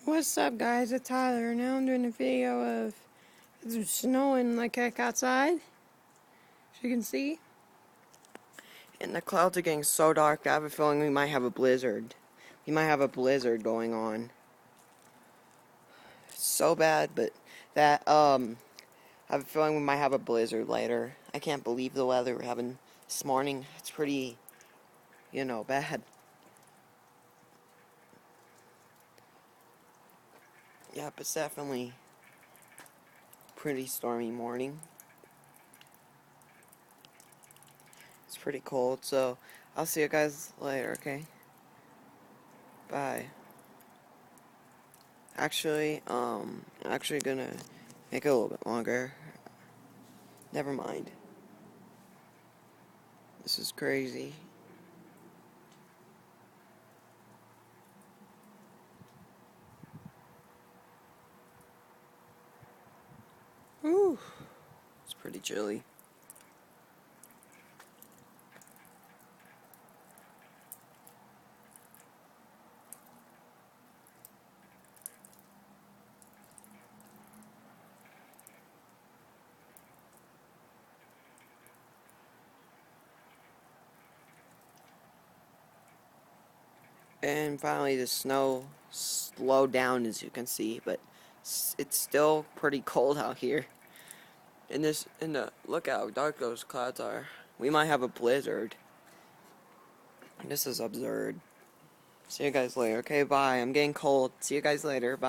What's up, guys? It's Tyler. Now I'm doing a video of it's snowing like heck outside, as you can see. And the clouds are getting so dark, I have a feeling we might have a blizzard. We might have a blizzard going on. It's so bad, but I have a feeling we might have a blizzard later. I can't believe the weather we're having this morning. It's pretty, bad. Yep, it's definitely pretty stormy morning. It's pretty cold, so I'll see you guys later, okay? Bye. Actually, actually gonna make it a little bit longer. Never mind. This is crazy. Whew. It's pretty chilly. And finally the snow slowed down, as you can see, but it's still pretty cold out here. Look how dark those clouds are. We might have a blizzard. This is absurd. See you guys later. Okay, bye. I'm getting cold. See you guys later. Bye.